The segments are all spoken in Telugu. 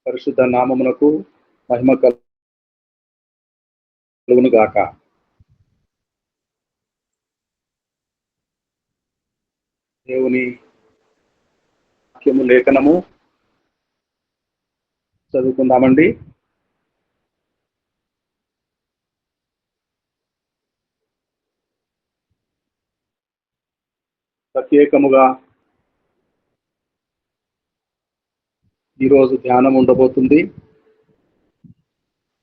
పరిశుద్ధ నామమునకు మహిమ కలుగును గాక. దేవుని వాక్యము లేఖనము చదువుకుందామండి. ప్రత్యేకముగా ఈరోజు ధ్యానం ఉండబోతుంది.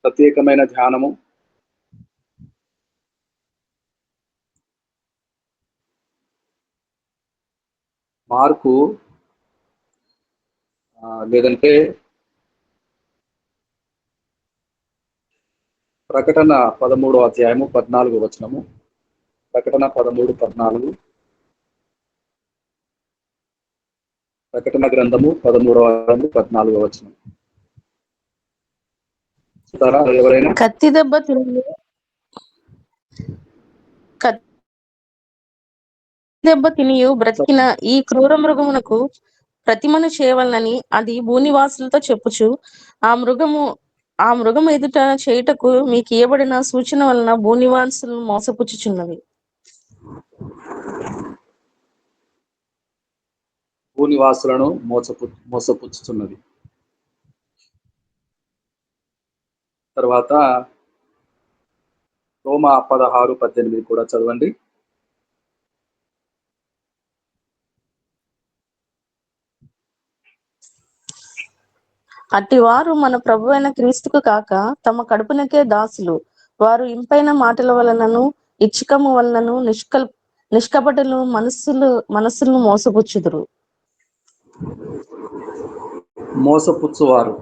ప్రత్యేకమైన ధ్యానము మార్కు లేదంటే ప్రకటన 13వ అధ్యాయము 14వ వచనము. ప్రకటన 13:14. ప్రకటన గ్రంథము 13వ అధ్యాయము 14వ వచనం. ఎవరైనా కత్తి దెబ్బ తినియు బ్రతికిన ఈ క్రూర మృగమునకు ప్రతిమను చేయవలనని అది భూనివాసులతో చెప్పుచు ఆ మృగము ఎదుట చేయుటకు మీకు ఇవ్వబడిన సూచన వలన భూనివాసులను మోసపుచ్చుచున్నది. భూనివాసులను మోసపుచ్చుతున్నది. తర్వాత రోమా 16:18 కూడా చదవండి. అట్టివారు మన ప్రభువైన క్రీస్తుకు కాక తమ కడుపునకే దాసులు. వారు ఇంపైన మాటల వలనను ఇచ్చికము వలనను నిష్కపటులు మనస్సులను మోసపుచ్చుదురు. మోసపుచ్చువారు.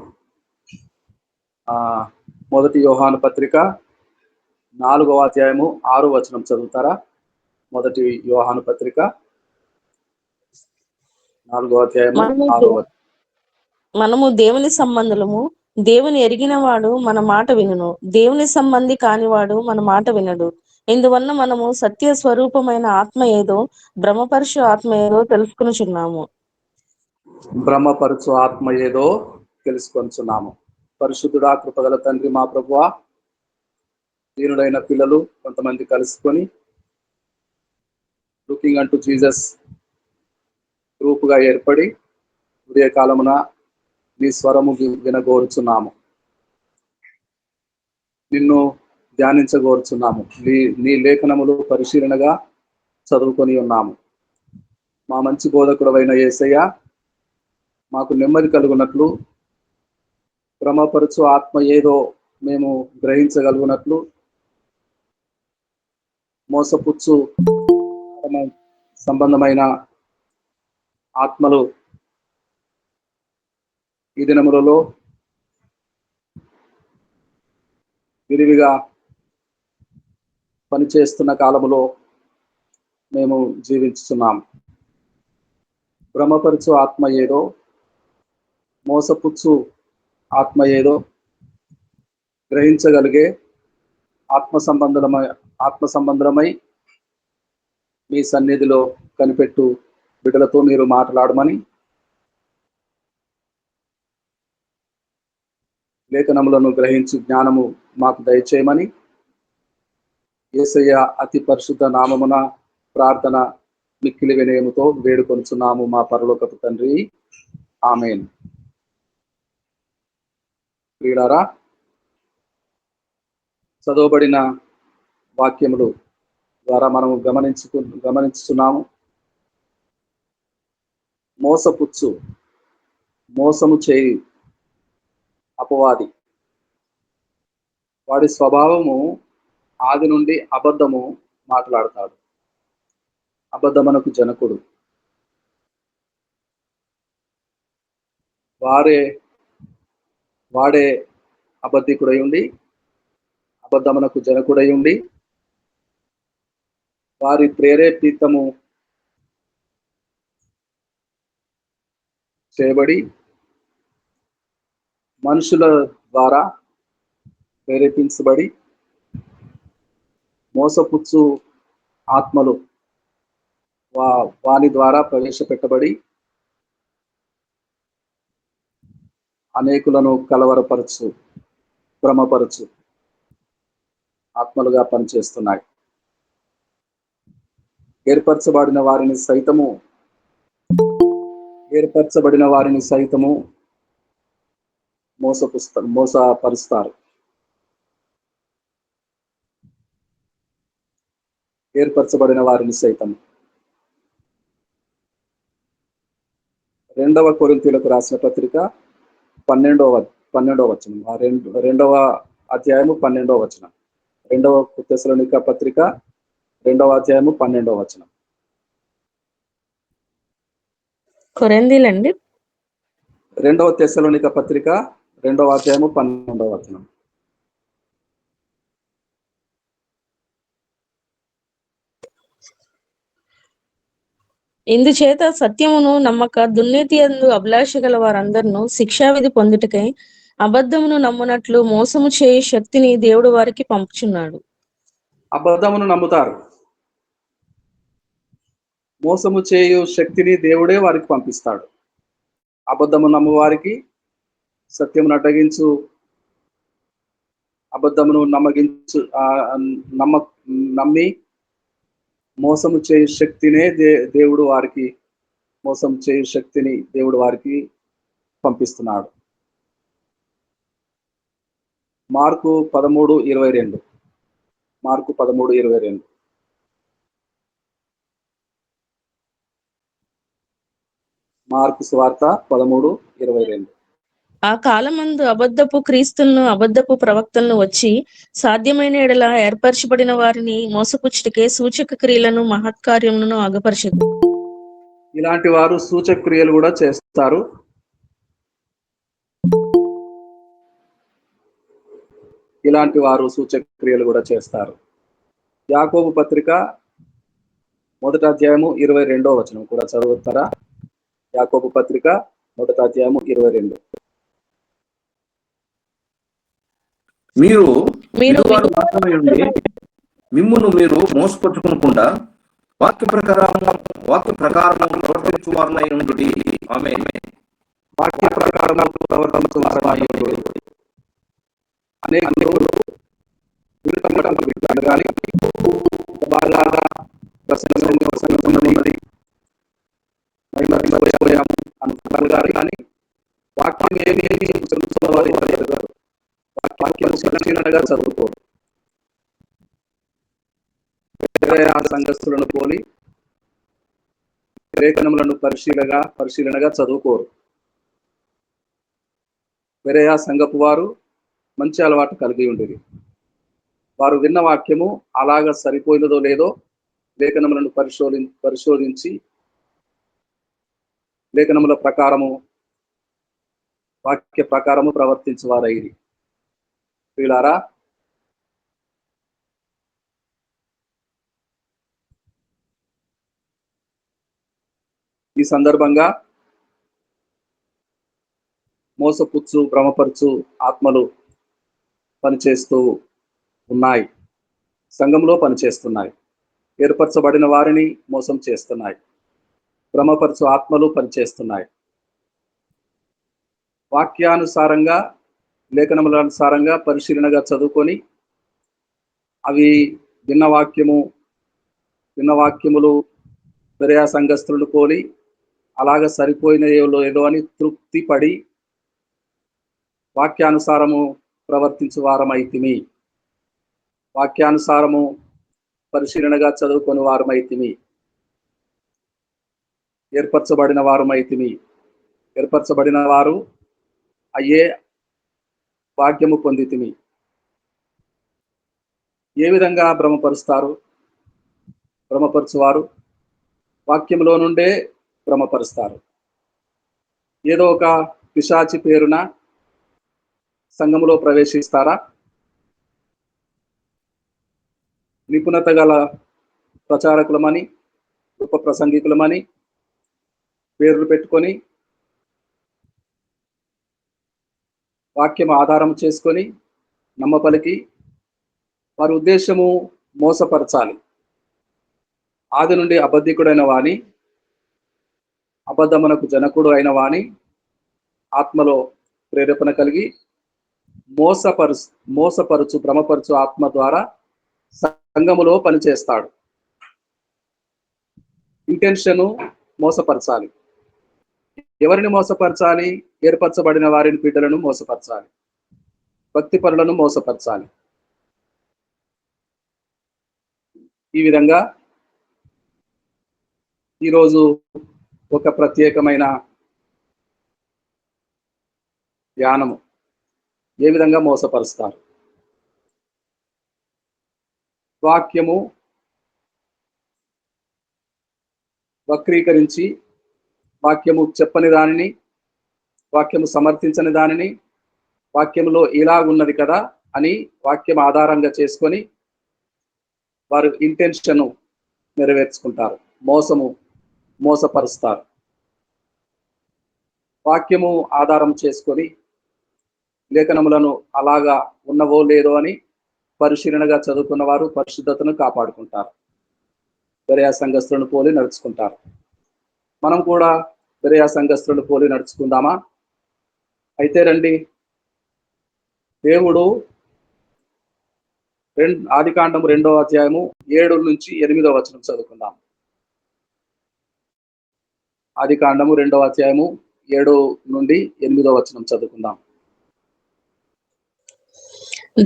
మొదటి యోహాను పత్రిక 4వ అధ్యాయము 6వ వచనం చదువుతారా? మొదటి యోహాను పత్రిక 4వ అధ్యాయము 6వ వచనం. మనము దేవుని సంబంధులము, దేవుని ఎరిగిన వాడు మన మాట వినును, దేవుని సంబంధి కానివాడు మన మాట వినడు. ఇందువల్ల మనము సత్య స్వరూపమైన ఆత్మ ఏదో, భ్రమపరచు ఆత్మ ఏదో తెలుసుకొనుచున్నాము. పరిశుద్ధుడా, కృపగల తండ్రి, మా ప్రభువా, దీనుడైన పిల్లలు కొంతమంది కలుసుకొని లుకింగ్ అంటూ జీసస్ గ్రూపుగా ఏర్పడి ఉదయకాలమున నీ స్వరము వినగోరుచున్నాము, నిన్ను ధ్యానించగోరుచున్నాము, నీ లేఖనములు పరిశీలనగా చదువుకొని ఉన్నాము. మా మంచి బోధకుడవైన యేసయ్య, మాకు నెమ్మది కలుగునట్లు, భ్రమపరచు ఆత్మ ఏదో మేము గ్రహించగలుగునట్లు, మోసపుచ్చు సంబంధమైన ఆత్మలు ఈ దినములలో విరివిగా పనిచేస్తున్న కాలములో మేము జీవించుతున్నాం. భ్రమపరచు ఆత్మ ఏదో, మోసపుచ్చు ఆత్మ ఏదో గ్రహించగలిగే ఆత్మ సంబంధమై మీ సన్నిధిలో కనిపెట్టు బిడ్డలతో మీరు మాట్లాడమని, లేఖనములను గ్రహించు జ్ఞానము మాకు దయచేయమని యేసయ్య అతి పరిశుద్ధ నామమున ప్రార్థన మిక్కిలి వినయముతో వేడుకొనుచున్నాము మా పరలోకపు తండ్రి, ఆమేన్. ప్రియులారా, చదవబడిన వాక్యములు ద్వారా మనము గమనించుతున్నాము. మోసము చేయి అపవాది, వాడి స్వభావము ఆది నుండి అబద్ధము మాట్లాడతాడు. అబద్ధమునకు జనకుడు. వాడే అబద్ధికుడై ఉండి, అబద్ధమునకు జనకుడై ఉండి, వారి ప్రేరేపితము చేయబడి మనుషుల ద్వారా ప్రేరేపించబడి మోసపుచ్చు ఆత్మలు వాని ద్వారా ప్రవేశపెట్టబడి అనేకులను కలవరపరచు, భ్రమపరచు ఆత్మలుగా పనిచేస్తున్నాయి. ఏర్పరచబడిన వారిని సైతము మోసపరుస్తారు. ఏర్పరచబడిన వారిని సైతం. 2 కొరింథీయులకు రాసిన పత్రిక 12వ వచనం, 2వ అధ్యాయము 12వ వచనం. 2వ తెస్సలోనిక పత్రిక 2వ అధ్యాయము 12వ వచనం. కొరింథీలండి 2వ తెస్సలోనిక పత్రిక 2వ అధ్యాయము 12వ వచనం. ఇందుచేత సత్యమును నమ్మక దుర్నీతి యందు అభిలాష గల వారందరూ శిక్షావిధి పొందుటకై అబద్ధమును నమ్మునట్లు మోసము చేయు శక్తిని దేవుడు వారికి పంపుచున్నాడు. అబద్ధమును నమ్ముతారు. మోసము చేయు శక్తిని దేవుడే వారికి పంపిస్తాడు. అబద్ధము నమ్ము వారికి సత్యమును అడ్డగించు, అబద్ధమును నమ్మి మోసము చేయు శక్తినే దేవుడు వారికి పంపిస్తున్నాడు. మార్కు 13:22. మార్కు సువార్త 13:22. ఆ కాలమందు అబద్ధపు క్రీస్తులను అబద్ధపు ప్రవక్తలను వచ్చి సాధ్యమైన ఎడల ఏర్పరచబడిన వారిని మోసపుచ్చుటకే సూచక క్రియలను మహత్కార్యములను అగపరచదు. ఇలాంటి వారు సూచక క్రియలు కూడా చేస్తారు. యాకోబు పత్రిక 1వ అధ్యాయము 22వ వచనం కూడా చదువుతారా? యాకోబు పత్రిక 1వ అధ్యాయము 22. మీరు మాత్రమే ఉండి మిమ్మును మీరు మోసపరుచుకోకుండా వాక్య ప్రకారం ప్రవర్తించు వారనై ఉండుడి. ఆమేన్. వాక్య ప్రకారం ప్రవర్తించు వారనై ఉండుడి. అనేకులు కానీ బాగా ప్రసంగమున్నది అనుకుంటారు కానీ వాక్యం ఏమి చదువుతున్న వారు ఎదుగుతారు. వాక్యం పరిశీలనగా చదువుకోరు. సంఘస్థులను పోలి లేఖనములను పరిశీలనగా చదువుకోరు. బెరెయ సంఘపు వారు మంచి అలవాటు కలిగి ఉండేది. వారు విన్న వాక్యము అలాగ సరిపోయినదో లేదో లేఖనములను పరిశోధించి లేఖనముల ప్రకారము వాక్య ప్రకారము ప్రవర్తించువారైరి. వీళ్ళారా, ఈ సందర్భంగా మోసపుచ్చు, భ్రమపరచు ఆత్మలు పనిచేస్తూ ఉన్నాయి. సంఘంలో పనిచేస్తున్నాయి. ఏర్పరచబడిన వారిని మోసం చేస్తున్నాయి. భ్రమపరచు ఆత్మలు పనిచేస్తున్నాయి. వాక్యానుసారంగా, లేఖనముల అనుసారంగా పరిశీలనగా చదువుకొని అవి విన్న వాక్యములు బెరెయ సంఘస్థులను పోలి అలాగ సరిపోయినయో ఏదో అని తృప్తి పడి వాక్యానుసారము ప్రవర్తించు వారమైతిమి, వాక్యానుసారము పరిశీలనగా చదువుకొని వారమైతిమి, ఏర్పరచబడిన వారమైతిమి. ఏర్పరచబడిన వారు అయ్యే భాగ్యము పొందితిమి. ఏ విధంగా భ్రమపరుచువారు వాక్యంలో నుండే భ్రమపరుస్తారు. ఏదో ఒక పిశాచి పేరున సంఘములో ప్రవేశిస్తారా? నిపుణత గల ప్రచారకులమని, గొప్ప ప్రసంగికులమని పేర్లు పెట్టుకొని వాక్యం ఆధారం చేసుకొని నమ్మపలికి వారి ఉద్దేశము మోసపరచాలి. ఆది నుండి అబద్ధికుడైన వాని, అబద్ధమునకు జనకుడు అయిన వాని ఆత్మలో ప్రేరేపణ కలిగి మోసపరుచు భ్రమపరుచు ఆత్మ ద్వారా సంఘములో పనిచేస్తాడు. ఇంటెన్షను మోసపరచాలి. ఎవరిని మోసపరచాలి? ఏర్పరచబడిన వారిని, బిడ్డలను మోసపరచాలి, భక్తి పరులను మోసపరచాలి. ఈ విధంగా ఈరోజు ఒక ప్రత్యేకమైన ధ్యానము. ఏ విధంగా మోసపరుస్తారు? వాక్యము వక్రీకరించి, వాక్యము చెప్పని దానిని, వాక్యము సమర్థించని దానిని, వాక్యములో ఇలాగున్నది కదా అని వాక్యం ఆధారంగా చేసుకొని వారు ఇంటెన్షను నెరవేర్చుకుంటారు, మోసపరుస్తారు. వాక్యము ఆధారం చేసుకొని లేఖనములను అలాగా ఉన్నవో లేదో అని పరిశీలనగా చదువుకున్న వారు పరిశుద్ధతను కాపాడుకుంటారు, బెరయా సంఘస్థులను పోలి నడుచుకుంటారు. మనం కూడా బెరయా సంఘస్థులను పోలి నడుచుకుందామా? అయితే రండి, దేవుడు ఆదికాండం 2వ అధ్యాయము 7 నుంచి 8వ వచనం చదువుకుందాం. ఆదికాండము 2వ అధ్యాయము 7 నుండి 8వ వచనం చదువుకుందాం.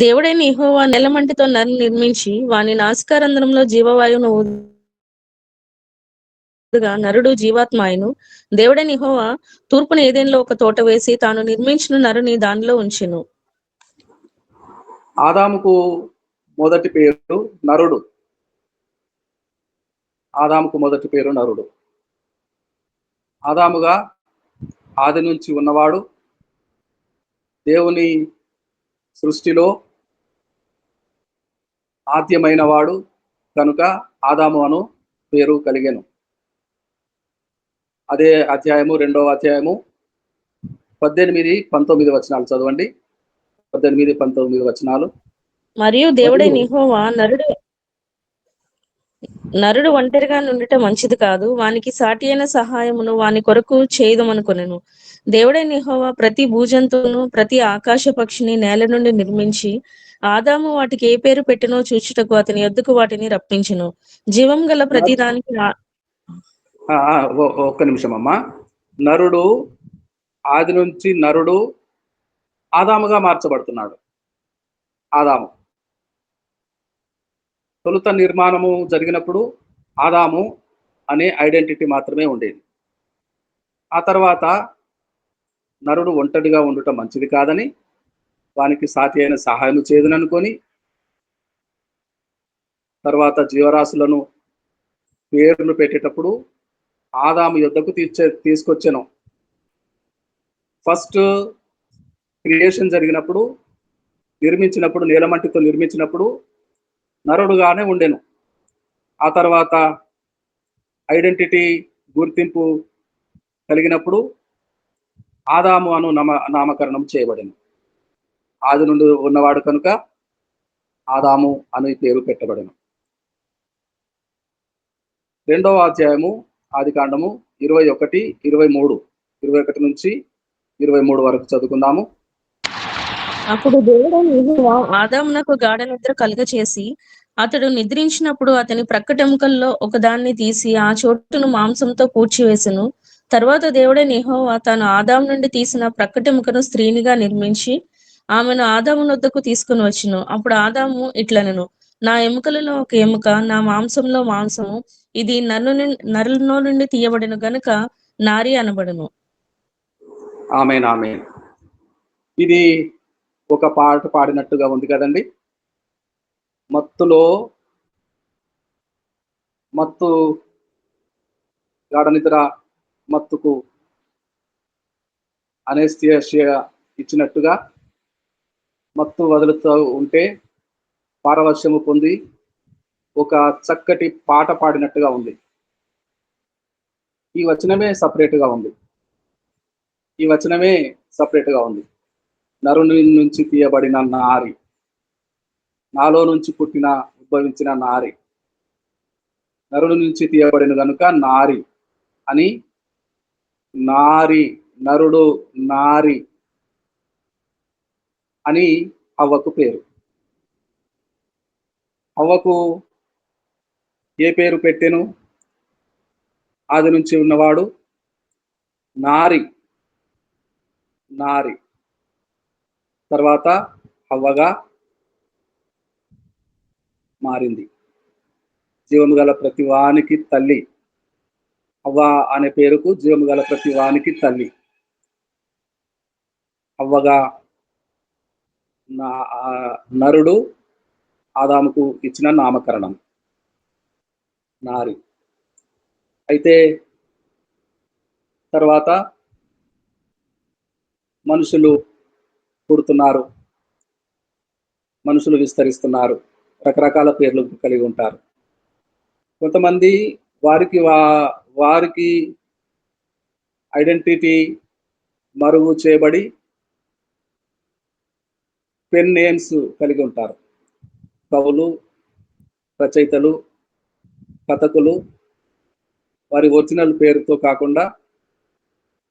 దేవుడైన యెహోవా నెలమంటితో నరుని నిర్మించి వాని నాసికారంధ్రంలో జీవవాయువును ఊదగా నరుడు జీవాత్మ ఆయను. దేవుడైన యెహోవా తూర్పున ఏదెన్లో ఒక తోట వేసి తాను నిర్మించిన నరుని దానిలో ఉంచెను. ఆదాముకు మొదటి పేరు నరుడు. ఆదాముకు మొదటి పేరు నరుడు. ఆదాముగా ఆది నుంచి ఉన్నవాడు, దేవుని సృష్టిలో ఆద్యమైన వాడు కనుక ఆదాము అను పేరు కలిగెను. అదే అధ్యాయము 2వ అధ్యాయము 18-19 వచనాలు చదవండి. 18-19 వచనాలు. మరియు దేవుడైన యెహోవా నరుడు ఒంటరిగా నుండుట మంచిది కాదు, వానికి సాటి అయిన సహాయమును వాని కొరకు చేయదమనుకొనెను. దేవుడైన యెహోవా ప్రతి భూజంతువును ప్రతి ఆకాశ పక్షిని నేల నుండి నిర్మించి ఆదాము వాటికి ఏ పేరు పెట్టినో చూచుటకు అతని యొద్దకు వాటిని రప్పించెను. జీవం గల ప్రతి దానికి ఒక్క నిమిషం అమ్మా. నరుడు ఆది నుంచి నరుడు ఆదాముగా మార్చబడుతున్నాడు. ఆదాము తొలుత నిర్మాణము జరిగినప్పుడు ఆదాము అనే ఐడెంటిటీ మాత్రమే ఉండేది. ఆ తర్వాత నరుడు ఒంటరిగా ఉండటం మంచిది కాదని వానికి సాటి అయిన సహాయం చేయదుననుకొని తర్వాత జీవరాశులను పేర్లు పెట్టేటప్పుడు ఆదాము యొద్దకు తీసుకొచ్చాను. ఫస్ట్ క్రియేషన్ జరిగినప్పుడు, నిర్మించినప్పుడు, నేలమట్టితో నిర్మించినప్పుడు నరుడుగానే ఉండెను. ఆ తర్వాత ఐడెంటిటీ గుర్తింపు కలిగినప్పుడు ఆదాము అను నామకరణం చేయబడింది. ఆది నుండి ఉన్నవాడు కనుక ఆదాము అనే పేరు పెట్టబడెను. 2వ అధ్యాయము ఆదికాండము 21, 23, 21 నుంచి 23 వరకు చదువుకుందాము. అప్పుడు దేవుడైన యెహోవా ఆదామునకు గాఢ నిద్ర కలుగచేసి అతడు నిద్రించినప్పుడు అతని ప్రక్కటెముకల్లో ఒకదాన్ని తీసి ఆ చోటును మాంసంతో పూడ్చివేసెను. తర్వాత దేవుడైన యెహోవా తాను ఆదాము నుండి తీసిన ప్రక్కటెముకను స్త్రీనిగా నిర్మించి ఆమెను ఆదాము నొద్దకు తీసుకుని వచ్చెను. అప్పుడు ఆదాము ఇట్లనెను, నా ఎముకలలో ఒక ఎముక, నా మాంసంలో మాంసము, ఇది నరులో నుండి తీయబడిన గనుక నారి అనబడును. ఆమేన్, ఆమేన్. ఇది ఒక పాట పాడినట్టుగా ఉంది కదండి. మత్తు గాఢ నిద్ర మత్తుకు అనేస్థియా ఇచ్చినట్టుగా మత్తు వదులుతూ ఉంటే పారవశ్యము పొంది ఒక చక్కటి పాట పాడినట్టుగా ఉంది. ఈ వచనమే సపరేట్గా ఉంది. నరుని నుంచి తీయబడిన నారి, నాలో నుంచి ఉద్భవించిన నారి, నరుని నుంచి తీయబడిన కనుక నారి అని, నరుడు నారి అని అవ్వకు పేరు. అవ్వకు ఏ పేరు పెట్టెను? ఆది నుంచి ఉన్నవాడు నారి. నారి తర్వాత హవ్వగా మారింది. జీవము గల ప్రతి వానికి తల్లి. హవ్వ అనే పేరుకు జీవము గల ప్రతి వానికి తల్లి. హవ్వగా నరుడు ఆదాముకు ఇచ్చిన నామకరణం నారి. అయితే తర్వాత మనుషులు పుడుతున్నారు, మనుషులు విస్తరిస్తున్నారు, రకరకాల పేర్లు కలిగి ఉంటారు. కొంతమంది వారికి ఐడెంటిటీ మరుగు చేయబడి పెన్ నేమ్స్ కలిగి ఉంటారు. కవులు, రచయితలు, కథకులు వారి ఒరిజినల్ పేరుతో కాకుండా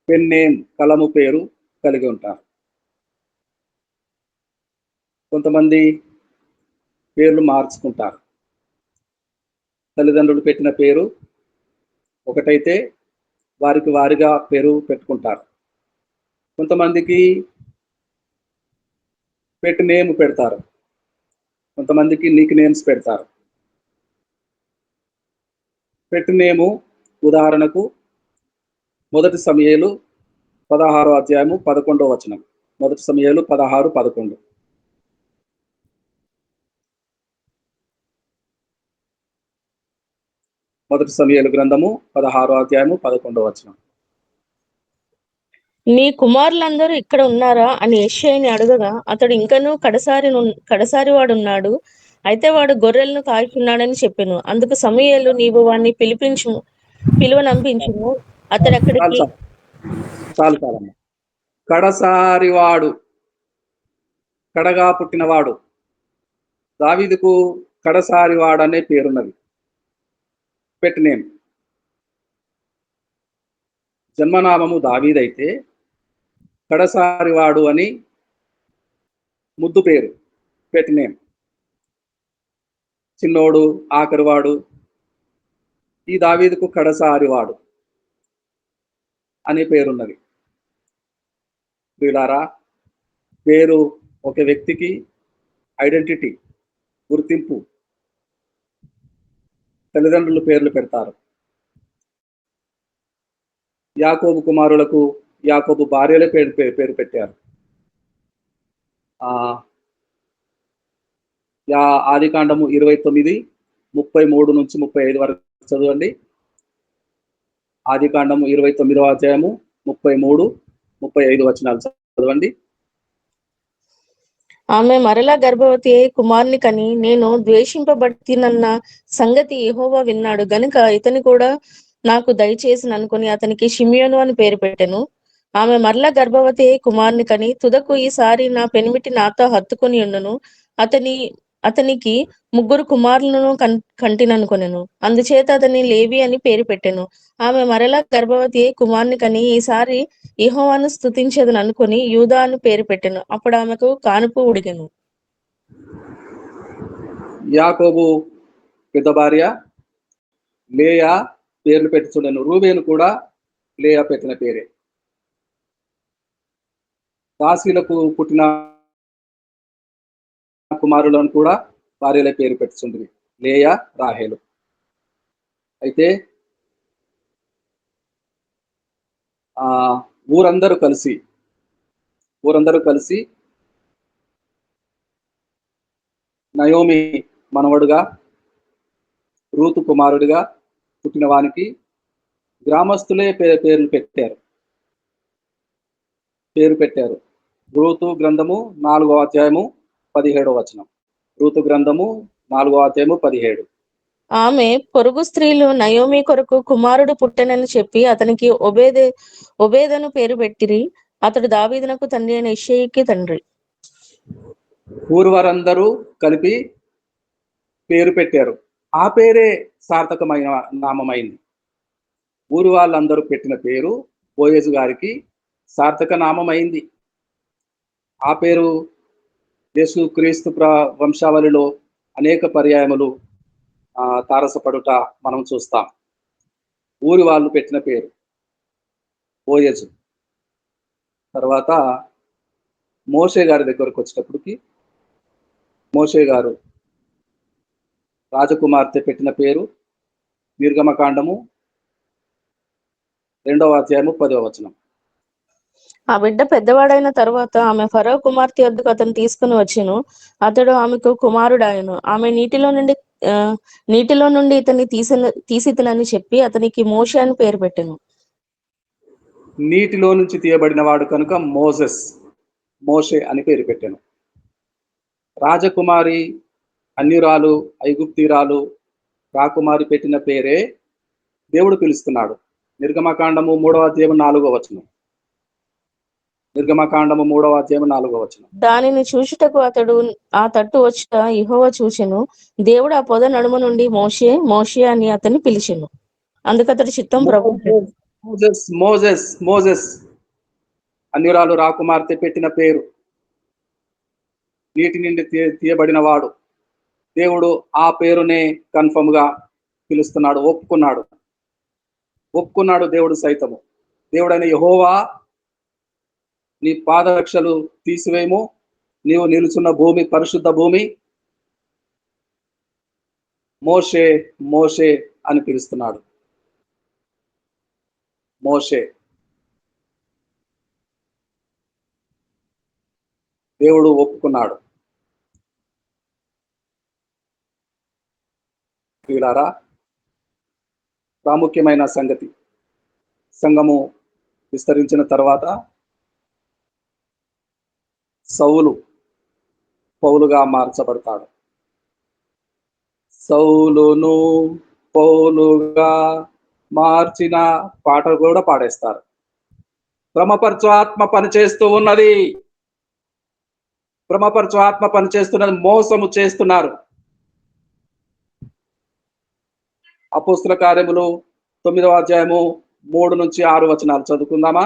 పెన్ నేమ్, కలము పేరు కలిగి ఉంటారు. కొంతమంది పేర్లు మార్చుకుంటారు. తల్లిదండ్రులు పెట్టిన పేరు ఒకటైతే వారికి వారిగా పేరు పెట్టుకుంటారు. కొంతమందికి పెట్ నేమ్ పెడతారు, కొంతమందికి నిక్ నేమ్స్ పెడతారు. పెట్ నేము ఉదాహరణకు 1 సమూయేలు 16:11. 1 సమూయేలు 16:11. 1 సమూయేలు గ్రంథము 16:11. నీ కుమారులందరూ ఇక్కడ ఉన్నారా అని యెషయాని అడగగా, అతడు ఇంకనూ కడసారి వాడున్నాడు, అయితే వాడు గొర్రెలను కాయుచున్నాడని చెప్పెను. అందుకు సమూయేలు, నీవు వాణ్ణి పిలువనంపించుము, అతడు అక్కడికి. చాలు చాలమ్మ. కడసారి వాడు, కడగా పుట్టినవాడు. దావీదుకు కడసారి వాడు అనే పేరున్నది, పెట్ నేమ్. జన్మనామము దావీదైతే కడసారి వాడు అని ముద్దు పేరు, పెట్ నేమ్. చిన్నోడు, ఆఖరివాడు. ఈ దావీదుకు కడసారివాడు అనే పేరున్నది. వీళ్ళారా, పేరు ఒక వ్యక్తికి ఐడెంటిటీ, గుర్తింపు. తల్లిదండ్రులు పేర్లు పెడతారు. యాకోబు కుమారులకు యాకోబు భార్యలే పేరు పెట్టారు. ఆదికాండము 29:33 నుంచి 35 వరకు చదవండి. ఆదికాండము 29వ అధ్యాయము 33-35 వచనాలు చదవండి. ఆమె మరలా గర్భవతి అయి కుమారుని కని, నేను ద్వేషింపబడినన్న సంగతి యెహోవా విన్నాడు గనుక ఇతని కూడా నాకు దయచేసి అనుకుని అతనికి షిమ్యోను అని పేరు పెట్టెను. ఆమె మరలా గర్భవతి అయి కుమారుని కని, తుదకు ఈసారి నా పెనిమిటి నాతో హత్తుకొని ఉండును, అతనికి 3 కుమారులను కంటిననుకొనెను. అందుచేత అతని లేవి అని పేరు పెట్టెను. ఆమె మరలా గర్భవతి అయి కుమారుని కని, ఈసారి యెహోవాను స్తుతించెదను అనుకుని యూదా అని పేరు పెట్టెను. అప్పుడు ఆమెకు కానుపు ఉడిగెను. యాకోబు పెద్ద భార్య లేయా పేర్లు పెట్టి చూడను. రూబేను కూడా లేయా పెట్టిన పేరే. దాసీలకు పుట్టిన కుమారులను కూడా భార్యల పేరు పెట్టుచుండ్రి, లేయా, రాహేలు. అయితే ఊరందరూ కలిసి నయోమి మనవడుగా, రూతు కుమారుడిగా పుట్టిన వానికి గ్రామస్తులే పేరు పెట్టారు. రూతు గ్రంథము 4వ అధ్యాయము 17వ వచనం. రూతు గ్రంథము 4వ అధ్యాయము 17. ఆమె పొరుగు స్త్రీలు నయోమి కొరకు కుమారుడు పుట్టెనని చెప్పి అతనికి ఒబేదను పేరు పెట్టిరి. అతడు దావీదునకు తండ్రి అయిన యెషయికి తండ్రి. ఊరువారందరూ కలిపి పేరు పెట్టారు. ఆ పేరే సార్థకమైన నామమైంది. ఊరు వాళ్ళందరూ పెట్టిన పేరు బోయేజు గారికి సార్థక నామమైంది. ఆ పేరు యేసు క్రీస్తు వంశావళిలో అనేక పర్యాయములు తారసపడుట మనం చూస్తాం. ఊరి వాళ్ళు పెట్టిన పేరు బోయజు. తర్వాత మోషే గారి దగ్గరకు వచ్చేటప్పటికి మోషే గారు రాజకుమార్తె పెట్టిన పేరు నిర్గమకాండము 2వ అధ్యాయము 10వ వచనం. ఆ బిడ్డ పెద్దవాడైన తర్వాత ఆమె ఫరో కుమార్తె వద్దకు అతను తీసుకుని వచ్చెను. అతడు ఆమెకు కుమారుడాయను. ఆమె నీటిలో నుండి ఇతన్ని తీసితినని చెప్పి అతనికి మోషే అని పేరు పెట్టెను. నీటిలో నుంచి తీయబడిన వాడు కనుక మోషే అని పేరు పెట్టాను. రాజకుమారి, అన్యురాలు, ఐగుప్తీరాలు, రాకుమారి పెట్టిన పేరే దేవుడు పిలుస్తున్నాడు. నిర్గమకాండము 3వ అధ్యాయం 4వ వచనం. నిర్గమకాండము 3వ అధ్యాయం 4వ వచనం. దానిని చూచుటకు అతడు ఆ తట్టు వచ్చుట యెహోవా చూచెను. దేవుడు ఆ పొద నడుము నుండి మోషే మోషే అని అతన్ని పిలిచెను. అందుకతడు చిత్తం ప్రభు. మోజెస్ అన్యురాలు రాకుమార్తె పెట్టిన పేరు. నీటి నుండి తీయబడిన వాడు. దేవుడు ఆ పేరునే కన్ఫర్మ్ గా పిలుస్తున్నాడు. ఒప్పుకున్నాడు దేవుడు సైతము. దేవుడైన యెహోవా, నీ పాదరక్షలు తీసివేయము, నీవు నిలుచున్న భూమి పరిశుద్ధ భూమి. మోషే మోషే అని పిలుస్తున్నాడు. మోషే. దేవుడు ఒప్పుకున్నాడు. ప్రియులారా, ప్రాముఖ్యమైన సంగతి, సంఘము విస్తరించిన తర్వాత సౌలు పౌలుగా మార్చబడతాడు. సౌలును పౌలుగా మార్చిన పాట కూడా పాడేస్తారు. భ్రమపరచు ఆత్మ పనిచేస్తూ ఉన్నది. మోసము చేస్తున్నారు. అపోస్తుల కార్యములు 9వ అధ్యాయము 3 నుంచి 6 వచనాలు చదువుకుందామా?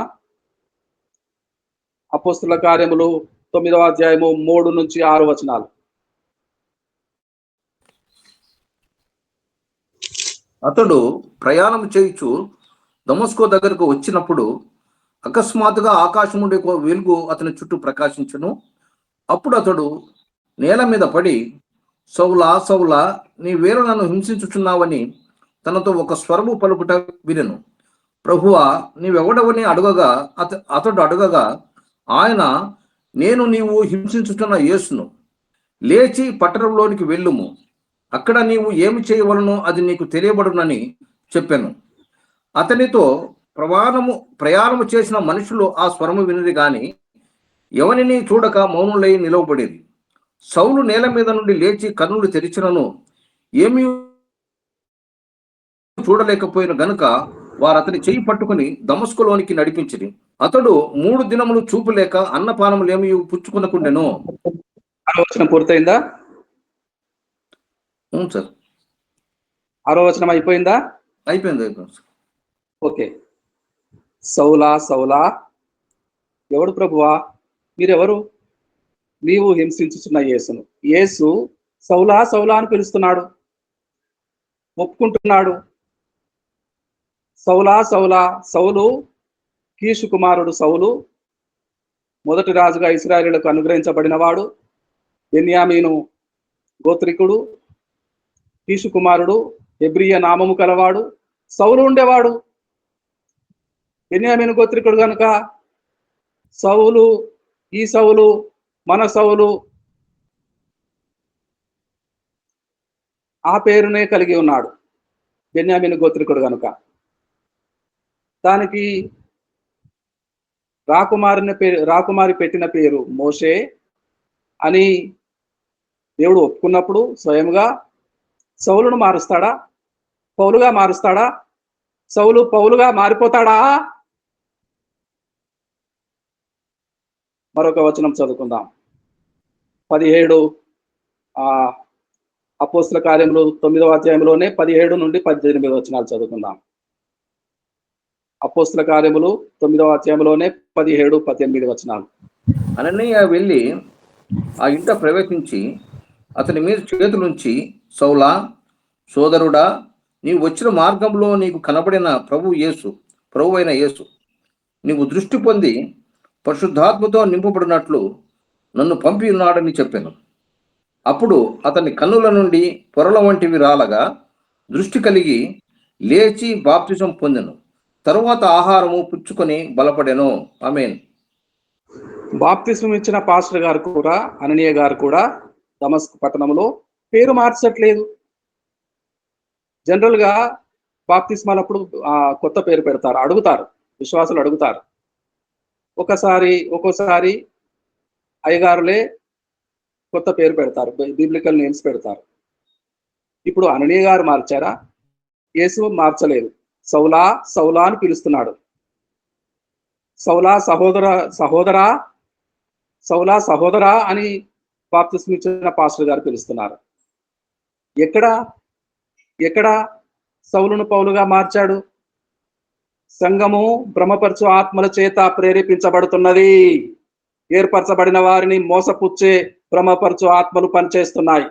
అపోస్తుల కార్యములు 9వ అధ్యాయము 3 నుంచి 6 వచనాలు. అతడు ప్రయాణం చేయుచు దమస్కో దగ్గరకు వచ్చినప్పుడు అకస్మాత్తుగా ఆకాశం నుండి వెలుగు అతని చుట్టూ ప్రకాశించును. అప్పుడు అతడు నేల మీద పడి, సౌలా సౌలా, నీ వేరు నన్ను హింసించుచున్నావని తనతో ఒక స్వరము పలుకుట వినెను. ప్రభువా, నీవెవడవని అడుగగా అతడు అడుగగా ఆయన, నేను నీవు హింసించుతున్న యేసును. లేచి పట్టణంలోనికి వెళ్ళుము, అక్కడ నీవు ఏమి చేయవలనో అది నీకు తెలియబడునని చెప్పాను. అతనితో ప్రయాణము చేసిన మనుషులు ఆ స్వరము వినిది గాని ఎవరిని చూడక మౌనులై నిలవబడేది. సౌలు నేల మీద నుండి లేచి కన్నులు తెరిచినను ఏమీ చూడలేకపోయిన గనుక వారు అతని చెయ్యి పట్టుకుని దమస్కులోనికి నడిపించిరి. అతడు 3 దినములు చూపు లేక అన్నపానములేమి పుచ్చుకునకుండెను. 6వ వచనం పూర్తయిందా? సార్. 6వ వచనం అయిపోయిందా? అయిపోయింది. ఓకే. సౌలా సౌలా, ఎవడు ప్రభువా, మీరెవరు? నీవు హింసించుతున్న యేసును. యేసు సౌలా సౌలా అని పిలుస్తున్నాడు, ఒప్పుకుంటున్నాడు. సౌలా సౌలా. సౌలు కీషు కుమారుడు. సౌలు మొదటి రాజుగా ఇశ్రాయేలులకు అనుగ్రహించబడిన వాడు. బెన్యామీను గోత్రికుడు. కీషు కుమారుడు, హెబ్రియ నామము కలవాడు. సౌలు ఉండేవాడు బెన్యామీను గోత్రికుడు కనుక సౌలు, ఈ సౌలు, మన సౌలు ఆ పేరునే కలిగి ఉన్నాడు, బెన్యామీను గోత్రికుడు కనుక. దానికి రాకుమారి పెట్టిన పేరు మోషే అని దేవుడు ఒప్పుకున్నప్పుడు స్వయంగా సౌలును మారుస్తాడా? పౌలుగా మారుస్తాడా? సౌలు పౌలుగా మారిపోతాడా? మరొక వచనం చదువుకుందాం. 17 అపోస్తుల కార్యములు 9వ అధ్యాయంలోనే 17 నుండి 18 వచనాలు చదువుకుందాం. అపోస్తుల కార్యములు 9వ అధ్యాయంలోనే 17, 18 వచనాలు. అననీయ వెళ్ళి ఆ ఇంట ప్రవేశించి అతని మీద చేతులుంచి, సౌలా, సోదరుడా, నీవు వచ్చిన మార్గంలో నీకు కనబడిన ప్రభు అయిన యేసు నీవు దృష్టి పొంది పరిశుద్ధాత్మతో నింపబడినట్లు నన్ను పంపి ఉన్నాడని చెప్పాను. అప్పుడు అతని కన్నుల నుండి పొరల వంటివి రాలగా దృష్టి కలిగి లేచి బాప్తిజం పొందెను. తరువాత ఆహారము పుచ్చుకొని బలపడెను. ఆమేన్. బాప్తిస్మం ఇచ్చిన పాస్టర్ గారు కూడా, అననీయ గారు కూడా దమస్కు పట్టణంలో పేరు మార్చట్లేదు. జనరల్ గా బాప్తిస్మాలప్పుడు కొత్త పేరు పెడతారు, అడుగుతారు, విశ్వాసులు అడుగుతారు. ఒక్కోసారి అయ్యగారులే కొత్త పేరు పెడతారు, బిబ్లికల్ నేమ్స్ పెడతారు. ఇప్పుడు అననీయ గారు మార్చారా? యేసు మార్చలేదు. సౌలా సౌలా అని పిలుస్తున్నాడు. సౌలా సహోదరా సౌలా సహోదరా అని బాప్తిస్మం ఇచ్చిన పాస్టర్ గారు పిలుస్తున్నారు. ఎక్కడ సౌలును పౌలుగా మార్చాడు? సంఘము భ్రమపరచు ఆత్మల చేత ప్రేరేపించబడుతున్నది. ఏర్పరచబడిన వారిని మోసపుచ్చే భ్రమపరచు ఆత్మలు పనిచేస్తున్నాయి.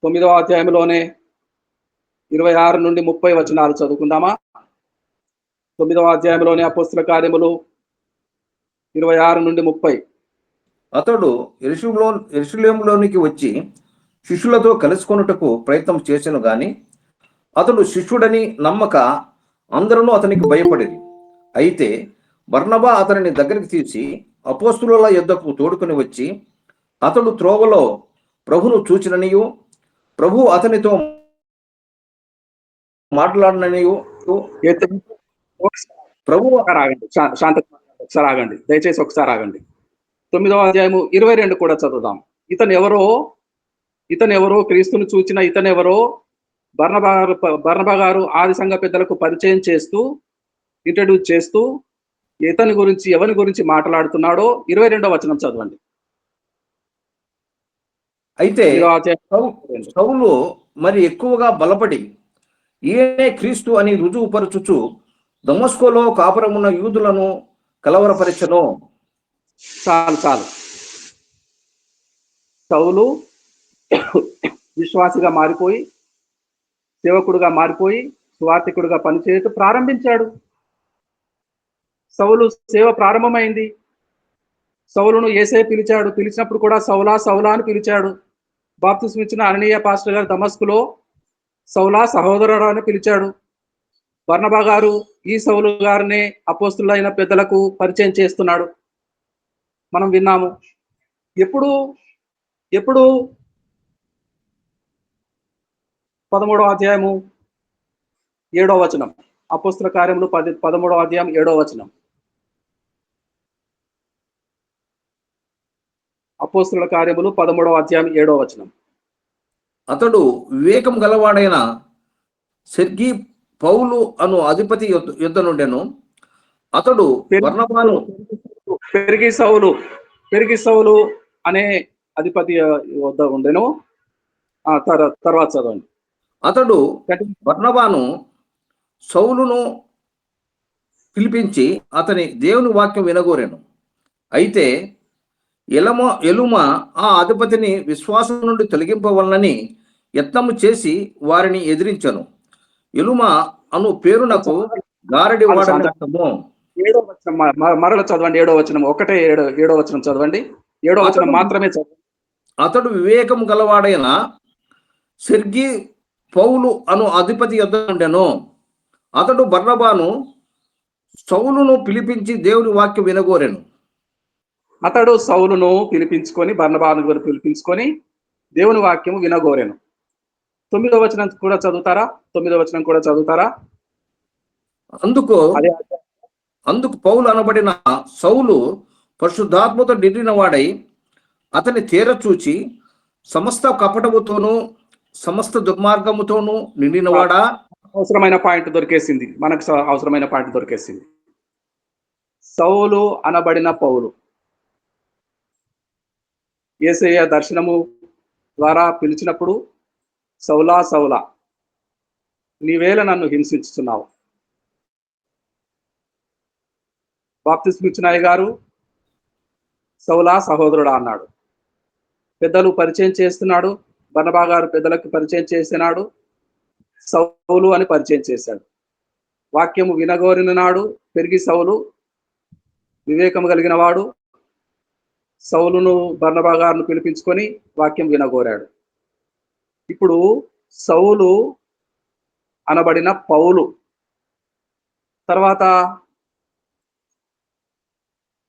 తొమ్మిదవ అధ్యాయంలోనే 26 నుండి 30 వచనాలు చదువుకుందామా? 9వ అధ్యాయంలోని అపోస్తుల కార్యములు 26 నుండి 30. అతడు యెరూషలేములోనికి వచ్చి శిష్యులతో కలుసుకొనుటకు ప్రయత్నం చేసెను గాని అతడు శిష్యుడని నమ్మక అందరూ అతనికి భయపడేది. అయితే బర్నబా అతనిని దగ్గరికి తీసి అపోస్తుల యొద్దకు తోడుకొని వచ్చి అతడు త్రోవలో ప్రభును చూచిననియు ప్రభు అతనితో మాట్లాడిననియు ప్రభు ఆగండి, ఒకసారి ఆగండి, దయచేసి ఒకసారి ఆగండి. 9వ అధ్యాయము 22 కూడా చదువుదాం. ఇతనెవరో క్రీస్తుని చూచిన ఇతనెవరో బర్నబా గారు ఆది సంఘ పెద్దలకు పరిచయం చేస్తూ, ఇంట్రడ్యూస్ చేస్తూ ఎవరి గురించి మాట్లాడుతున్నాడో 22వ వచనం చదవండి. అయితే సౌలు మరి ఎక్కువగా బలపడి ఈయనే క్రీస్తు అని రుజువుపరచుచు దమస్కోలో కాపురమున్న యూదులను కలవరపరిచెను. చాలు. సౌలు విశ్వాసిగా మారిపోయి, సేవకుడుగా మారిపోయి, సువార్థికుడుగా పనిచేయటం ప్రారంభించాడు. సౌలు సేవ ప్రారంభమైంది. సౌలును యేసే పిలిచాడు. పిలిచినప్పుడు కూడా సౌలా సౌలా అని పిలిచాడు. బాప్తిస్మం ఇచ్చిన అననీయ పాస్టర్ గారు దమస్కులో సౌలా సహోదరుడు అని పిలిచాడు. బర్నబా గారు ఈ సౌలు గారినే అపోస్తులైన పెద్దలకు పరిచయం చేస్తున్నాడు. మనం విన్నాము. ఎప్పుడు 13వ అధ్యాయము 7వ వచనం. అపోస్తుల కార్యములు 13వ అధ్యాయం 7వ వచనం. అపోస్తుల కార్యములు 13వ అధ్యాయం 7వ వచనం. అతడు వివేకం గలవాడైన సెర్గి పౌలు అను అధిపతి యుద్ధ నుండెను. అతడు బర్నబాను పెరిగి సౌలు అనే అధిపతి వద్ద ఉండెను. తర్వాత చదవండి. అతడు బర్నబాను సౌలును పిలిపించి అతని దేవుని వాక్యం వినగోరెను. అయితే ఎలుమ ఆ అధిపతిని విశ్వాసం నుండి తొలగింపవలనని యత్నము చేసి వారిని ఎదిరించను. ఎలుమ అను పేరునకు గారడి వాడము. 7వ వచనం మరల చదవండి. 7వ వచనం, 7వ వచనం చదవండి. 7వ వచనం మాత్రమే చదవండి. అతడు వివేకము గలవాడైన సెర్గి పౌలు అను అధిపతి యొద్ద ఉండెను. అతడు బర్నబాను సౌలును పిలిపించి దేవుని వాక్యం వినగోరెను. అతడు సౌలును పిలిపించుకొని బర్నబాను పిలిపించుకొని దేవుని వాక్యము వినగోరెను. 9వ వచనం కూడా చదువుతారా? అందుకు పౌలు అనబడిన సౌలు పరిశుద్ధాత్మతో నిండిన వాడై అతని చూచి సమస్త కపటముతోనూ సమస్త దుర్మార్గముతోనూ నిండినవాడా. అవసరమైన పాయింట్ దొరికేసింది. సౌలు అనబడిన పౌలు యేసయ్య దర్శనము ద్వారా పిలిచినప్పుడు, సౌలా సౌలా నీవేళ నన్ను హింసించుతున్నావు, బాప్తిస్మ ఇచ్చిన అయ్యగారు సౌలా సహోదరుడా అన్నాడు. పెద్దలు పరిచయం చేస్తున్నాడు. బర్నబా గారు పెద్దలకు పరిచయం చేసినాడు. సౌలు అని పరిచయం చేశాడు. వాక్యము వినగోరిన నాడు పెరిగి సౌలు వివేకము కలిగిన వాడు సౌలును బర్నబా గారిని పిలిపించుకొని వాక్యం వినగోరాడు. ఇప్పుడు సౌలు అనబడిన పౌలు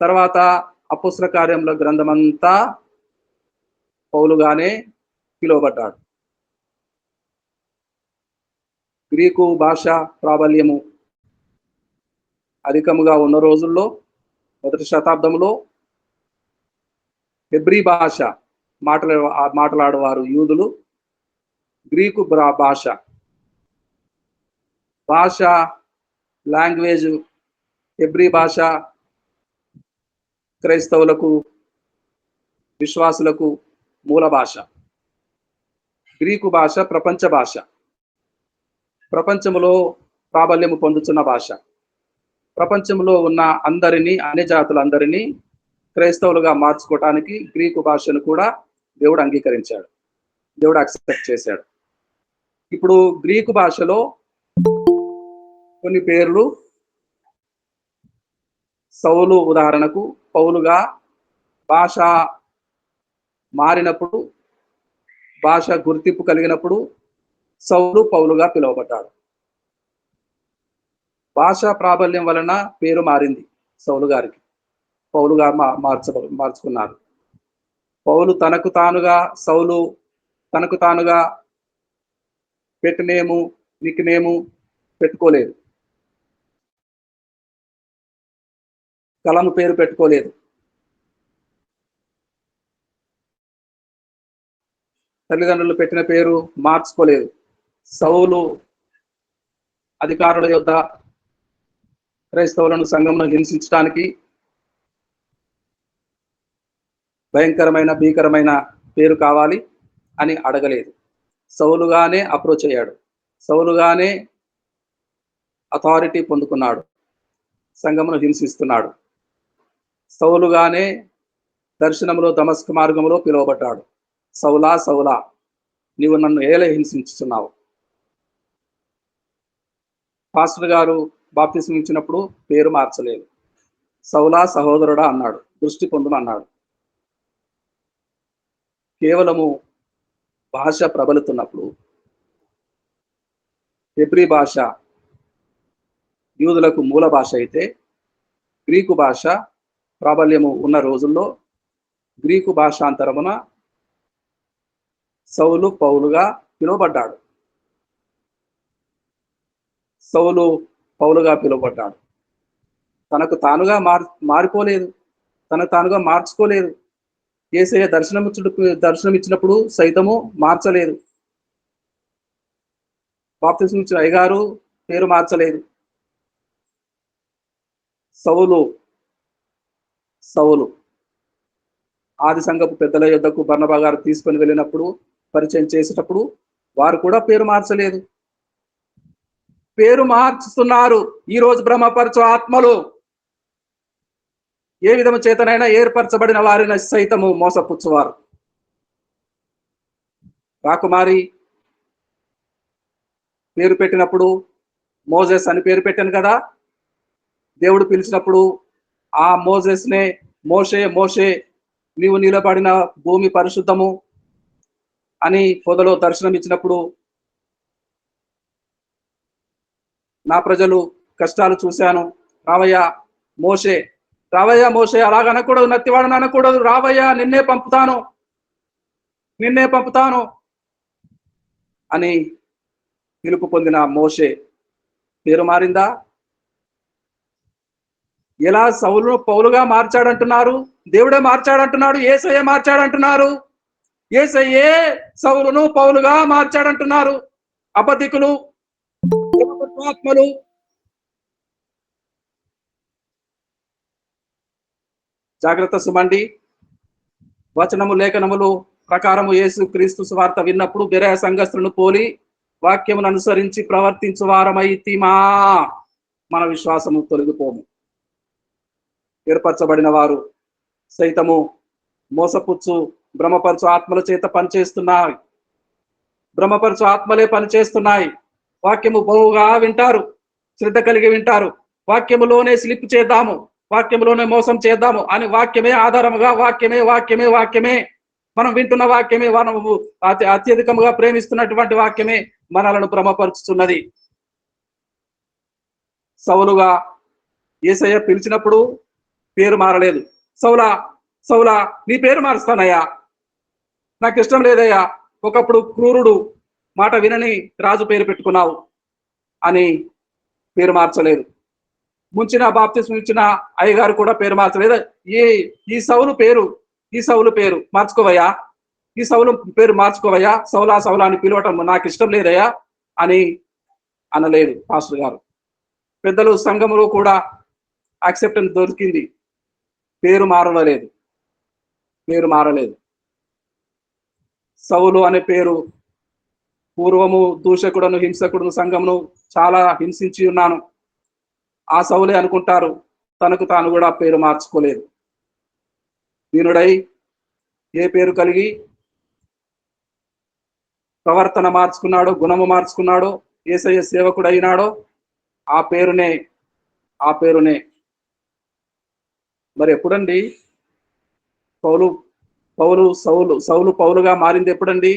తర్వాత అపోస్తల కార్యముల గ్రంథమంతా పౌలుగానే పిలువబడ్డాడు. గ్రీకు భాష ప్రాబల్యము అధికముగా ఉన్న రోజుల్లో మొదటి శతాబ్దంలో హెబ్రీ భాష మాట్లాడేవారు యూదులు. గ్రీకు భాష లాంగ్వేజ్ హెబ్రీ భాష క్రైస్తవులకు విశ్వాసులకు మూల భాష. గ్రీకు భాష ప్రపంచ భాష, ప్రపంచంలో ప్రాబల్యము పొందుతున్న భాష. ప్రపంచంలో ఉన్న అందరినీ, అన్ని జాతులందరినీ క్రైస్తవులుగా మార్చుకోవటానికి గ్రీకు భాషను కూడా దేవుడు అంగీకరించాడు, దేవుడు యాక్సెప్ట్ చేశాడు. ఇప్పుడు గ్రీకు భాషలో కొన్ని పేర్లు, సౌలు ఉదాహరణకు పౌలుగా భాష మారినప్పుడు, భాష గుర్తింపు కలిగినప్పుడు సౌలు పౌలుగా పిలువబడ్డాడు. భాషా ప్రాబల్యం వలన పేరు మారింది సౌలు గారికి. పౌలుగా మార్చుకున్నారు. పౌలు తనకు తానుగా, సౌలు తనకు తానుగా పెట్టినేము నిక్నేము పెట్టుకోలేదు, కలము పేరు పెట్టుకోలేదు. తల్లిదండ్రులు పెట్టిన పేరు మార్చుకోలేదు. సౌలు అధికారుల యొద్ద క్రైస్తవులను సంఘంలో హింసించడానికి భీకరమైన పేరు కావాలి అని అడగలేదు. సౌలుగానే అప్రోచ్ అయ్యాడు. సౌలుగానే అథారిటీ పొందుకున్నాడు. సంఘమును హింసిస్తున్నాడు. సౌలుగానే దర్శనంలో దమస్కు మార్గంలో పిలువబడ్డాడు. సౌలా సౌలా, నీవు నన్ను ఏల హింసించుతున్నావు. పాస్టర్ గారు బాప్తిస్మం ఇచ్చినప్పుడు పేరు మార్చలేదు. సౌలా సహోదరుడా అన్నాడు, దృష్టి పొందుమన్నాడు. కేవలము భాష ప్రబలుతున్నప్పుడు, హెబ్రీ భాష యూదులకు మూల భాష అయితే, గ్రీకు భాష ప్రాబల్యము ఉన్న రోజుల్లో గ్రీకు భాషాంతరమున సౌలు పౌలుగా పిలువబడ్డాడు. సౌలు పౌలుగా పిలువబడ్డాడు. తనకు తానుగా మారిపోలేదు, తనకు తానుగా మార్చుకోలేదు. యేసయ్య దర్శనం ఇచ్చినప్పుడు సైతము మార్చలేదు. బాప్తిస్మం ఇచ్చిన అయ్యగారు పేరు మార్చలేదు. సౌలు ఆది సంఘపు పెద్దల యొద్దకు బర్నబా గారు తీసుకొని వెళ్ళినప్పుడు, పరిచయం చేసేటప్పుడు వారు కూడా పేరు మార్చలేదు. పేరు మార్చుతున్నారు ఈ రోజు బ్రహ్మపరచు ఆత్మలు. ఏ విధము చేతనైనా ఏర్పరచబడిన వారిని సైతము మోసపుచ్చువారు. రాకుమారి పేరు పెట్టినప్పుడు మోజెస్ అని పేరు పెట్టాను కదా. దేవుడు పిలిచినప్పుడు ఆ మోజెస్నే మోషే నీవు నిలబడిన భూమి పరిశుద్ధము అని పొదలో దర్శనం ఇచ్చినప్పుడు, నా ప్రజలు కష్టాలు చూశాను, రావయ్యా మోషే అలాగ అనకూడదు, నత్తివాడని అనకూడదు, రావయ్యా నిన్నే పంపుతాను అని పిలుపు పొందిన మోషే పేరు మారిందా? ఎలా సౌలును పౌలుగా మార్చాడంటున్నారు? దేవుడే మార్చాడంటున్నాడు, యేసయ్య మార్చాడంటున్నారు. యేసయ్యే సౌలును పౌలుగా మార్చాడంటున్నారు అబద్ధికులు, ఆత్మలు. జాగ్రత్త సుమండి. వచనము లేఖనములు ప్రకారము యేసు క్రీస్తు సువార్త విన్నప్పుడు బెరయ సంఘస్థులను పోలి వాక్యమును అనుసరించి ప్రవర్తించు వారమైతిమా మన విశ్వాసము తొలగిపోము. ఏర్పరచబడిన వారు సైతము మోసపుచ్చు భ్రమపరచు ఆత్మల చేత పనిచేస్తున్నాయి. భ్రమపరచు ఆత్మలే పనిచేస్తున్నాయి. వాక్యము బహుగా వింటారు, శ్రద్ధ కలిగి వింటారు. వాక్యములోనే స్లిప్ చేద్దాము, వాక్యములోనే మోసం చేద్దాము అని వాక్యమే ఆధారముగా, వాక్యమే వాక్యమే వాక్యమే మనం వింటున్న వాక్యమే, మనము అత్యధికముగా ప్రేమిస్తున్నటువంటి వాక్యమే మనలను భ్రమపరుచుతున్నది. సౌలుగా యేసయ్య పిలిచినప్పుడు పేరు మారలేదు. సౌలా సౌలా నీ పేరు మారుస్తానయ్యా, నాకు ఇష్టం లేదయ్యా, ఒకప్పుడు క్రూరుడు, మాట వినని రాజు పేరు పెట్టుకున్నావు అని పేరు మార్చలేదు. ముంచిన బాప్తిస్మం ఇచ్చిన అయ్యగారు కూడా పేరు మార్చలేదు. ఈ సౌలు పేరు మార్చుకోవయ్యా, ఈ సౌలు పేరు మార్చుకోవయ్యా, సౌలా సౌలా అని పిలవటం నాకు ఇష్టం లేదయ్యా అని అనలేదు పాస్టర్ గారు. పెద్దలు సంఘములో కూడా యాక్సెప్టెన్స్ దొరికింది, పేరు మారలేదు. సౌలు అనే పేరు పూర్వము దూషకుడను హింసకుడును సంఘమును చాలా హింసించి ఉన్నాను, ఆ సౌలే అనుకుంటారు. తనకు తాను కూడా పేరు మార్చుకోలేదు. దీనుడై ఏ పేరు కలిగి ప్రవర్తన మార్చుకున్నాడో, గుణము మార్చుకున్నాడో, యేసయ్య సేవకుడు అయినాడో ఆ పేరునే మరి ఎప్పుడండి సౌలు పౌలుగా మారింది ఎప్పుడండి?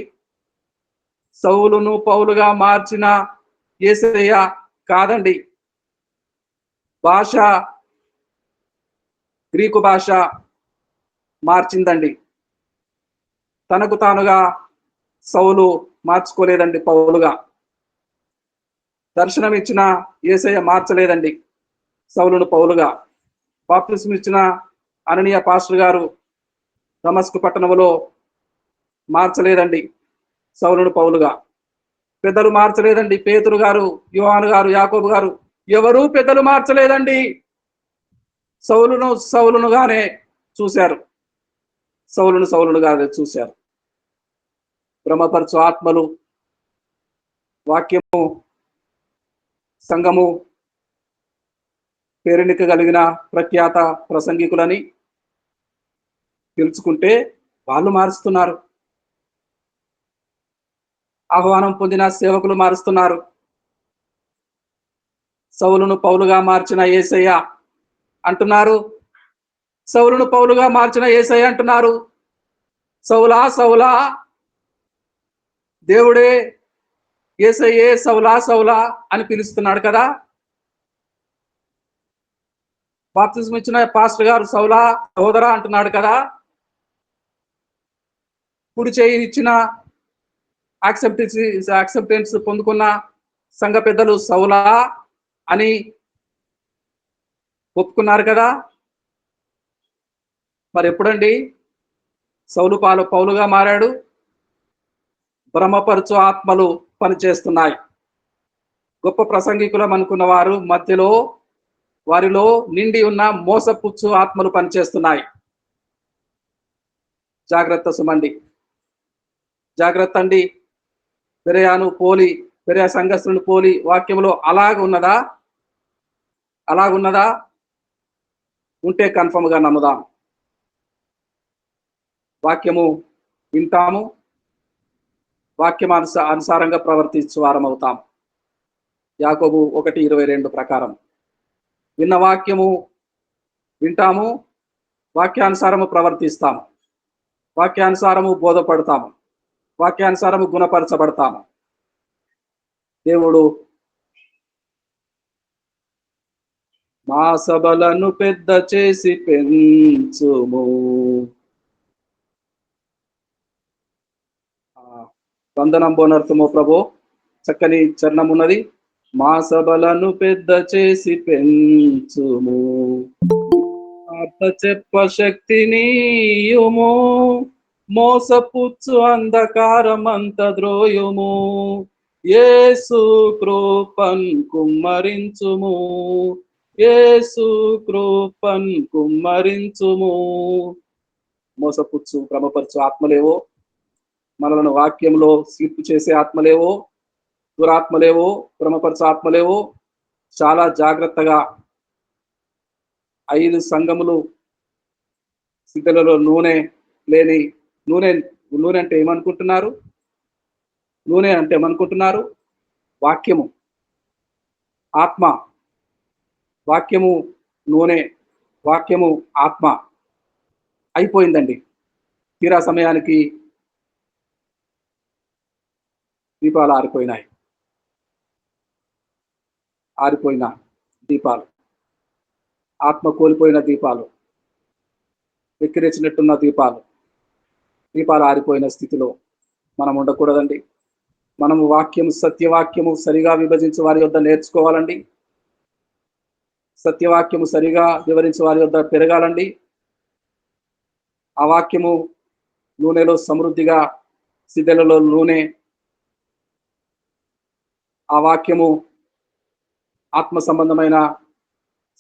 సౌలును పౌలుగా మార్చిన యేసయ్య కాదండి, భాష గ్రీకు భాష మార్చిందండి. తనకు తానుగా సౌలు మార్చుకోలేదండి పౌలుగా. దర్శనం ఇచ్చిన యేసయ్య మార్చలేదండి సౌలును పౌలుగా. బాప్తిస్మం ఇచ్చిన అననీయ పాస్టర్ గారు దమస్కు పట్టణంలో మార్చలేదండి సౌలును పౌలుగా. పెద్దలు మార్చలేదండి, పేతురు గారు, యోహాను గారు, యాకోబు గారు, ఎవరూ పెద్దలు మార్చలేదండి. సౌలునుగానే చూశారు, సౌలునుగానే చూశారు. భ్రమపరచు ఆత్మలు వాక్యము సంఘము పేరెన్నిక కలిగిన ప్రఖ్యాత ప్రసంగికులని తెలుసుకుంటే వాళ్ళు మారుస్తున్నారు. ఆహ్వానం పొందిన సేవకులు మారుస్తున్నారు. సౌలును పౌలుగా మార్చిన యేసయ్య అంటున్నారు, సౌలును పౌలుగా మార్చిన యేసయ్య అంటున్నారు. సౌలా సౌలా, దేవుడే యేసయ్యే సౌలా సౌలా అని పిలుస్తున్నాడు కదా. బాప్తిస్మం ఇచ్చిన పాస్టర్ గారు సౌలా సహోదరా అంటున్నాడు కదా. కుడి చేయి ఇచ్చిన యాక్సెప్టెన్స్ పొందుకున్న సంఘ పెద్దలు సౌలా అని ఒప్పుకున్నారు కదా. మరి ఎప్పుడండి సౌలు పౌలుగా మారాడు? భ్రమపరచు ఆత్మలు పనిచేస్తున్నాయి. గొప్ప ప్రసంగికులం అనుకున్న వారు మధ్యలో వారిలో నిండి ఉన్న మోసపుచ్చు ఆత్మలు పనిచేస్తున్నాయి. జాగ్రత్త సుమండి, జాగ్రత్త అండి. బెరయా సంఘస్థులను పోలి వాక్యంలో అలాగున్నదా? ఉంటే కన్ఫర్మ్ గా నమ్ముదాం. వాక్యము వింటాము, వాక్యం అనుసారంగా ప్రవర్తించే వారం అవుతాం. యాకోబు 1:22 ప్రకారం విన్న వాక్యము వింటాము, వాక్యానుసారము ప్రవర్తిస్తాము, వాక్యానుసారము బోధపడతాము, వాక్యానుసారము గుణపరచబడతాము. దేవుడు మా సభలను పెద్ద చేసి పెంచుము. వందనం బోనర్తము ప్రభు, చక్కని చరణం ఉన్నది. మా సభలను పెద్ద చేసి పెంచుము, చెప్ప శక్తినియుము, మోసపుచ్చు అంధకారమంత ద్రోయుము, యేసు కృపన్ కుమ్మరించుము, యేసు కృపన్ కుమ్మరించుము. మోసపుచ్చు భ్రమపరచు ఆత్మలేవో, మనలను వాక్యంలో స్లిప్ చేసే ఆత్మలేవో, దురాత్మలేవో, భ్రమపరచు ఆత్మలేవో చాలా జాగ్రత్తగా 5 సంఘములు సిద్ధలలో నూనె లేని నూనె నూనె అంటే ఏమనుకుంటున్నారు? నూనె అంటే ఏమనుకుంటున్నారు? వాక్యము, ఆత్మ. వాక్యము నూనె, వాక్యము ఆత్మ అయిపోయిందండి. తీరా సమయానికి దీపాలు ఆరిపోయినాయి. ఆరిపోయిన దీపాలు, ఆత్మ కోల్పోయిన దీపాలు, వెక్కిరించినట్టున్న దీపాలు ఆరిపోయిన స్థితిలో మనం ఉండకూడదండి. మనము వాక్యము, సత్యవాక్యము సరిగా విభజించి వారి యొద్ద నేర్చుకోవాలండి. సత్యవాక్యము సరిగా వివరించి వారి యొద్ద పెరగాలండి. ఆ వాక్యము నూనెలో సమృద్ధిగా, సిద్ధలలో నూనె, ఆ వాక్యము ఆత్మ సంబంధమైన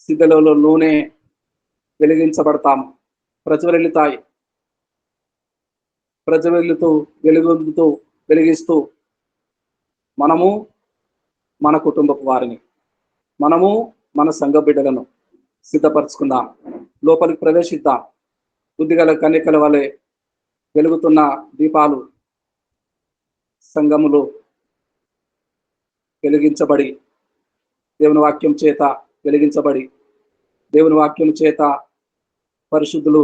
సిద్ధలలో నూనె వెలిగించబడతాము. ప్రజ్వలితాయి, ప్రజ్వలితూ వెలుగుతూ వెలిగిస్తూ మనము మన కుటుంబపు వారిని, మనము మన సంఘ బిడ్డలను సిద్ధపరచుకుందాం. లోపలికి ప్రవేశిద్దాం. బుద్ధిగల కన్యకల వలె వెలుగుతున్న దీపాలు సంఘములో వెలిగించబడి, దేవుని వాక్యం చేత వెలిగించబడి, దేవుని వాక్యం చేత పరిశుద్ధులు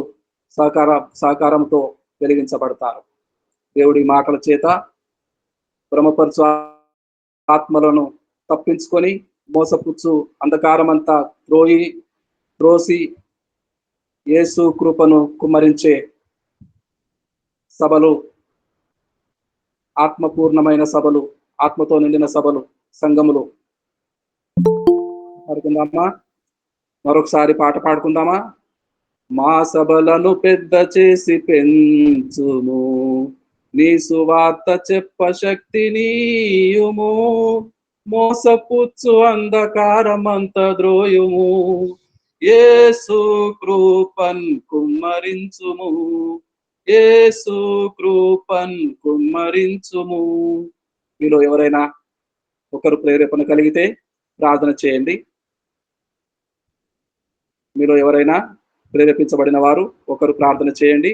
సహకారంతో వెలిగించబడతారు. దేవుడి మాటల చేత భ్రమపరచు ఆత్మలను తప్పించుకొని మోసపుచ్చు అంధకారమంతా త్రోసి యేసు కృపను కుమ్మరించే సభలు, ఆత్మపూర్ణమైన సభలు, ఆత్మతో నిండిన సభలు, సంఘములు పాడుకుందామా? మరొకసారి పాట పాడుకుందామా? మా సభలను పెద్ద చేసి పెంచుము, నీ సువార్త చెప్ప శక్తినీయుము, మోసపుచ్చు అంధకారమంత ద్రోయుము, యేసు కృపన్ కుమ్మరించుము, యేసు కృపన్ కుమ్మరించుము. మీలో ఎవరైనా ఒకరు ప్రేరేపణ కలిగితే ప్రార్థన చేయండి. మీలో ఎవరైనా ప్రేరేపించబడిన వారు ఒకరు ప్రార్థన చేయండి.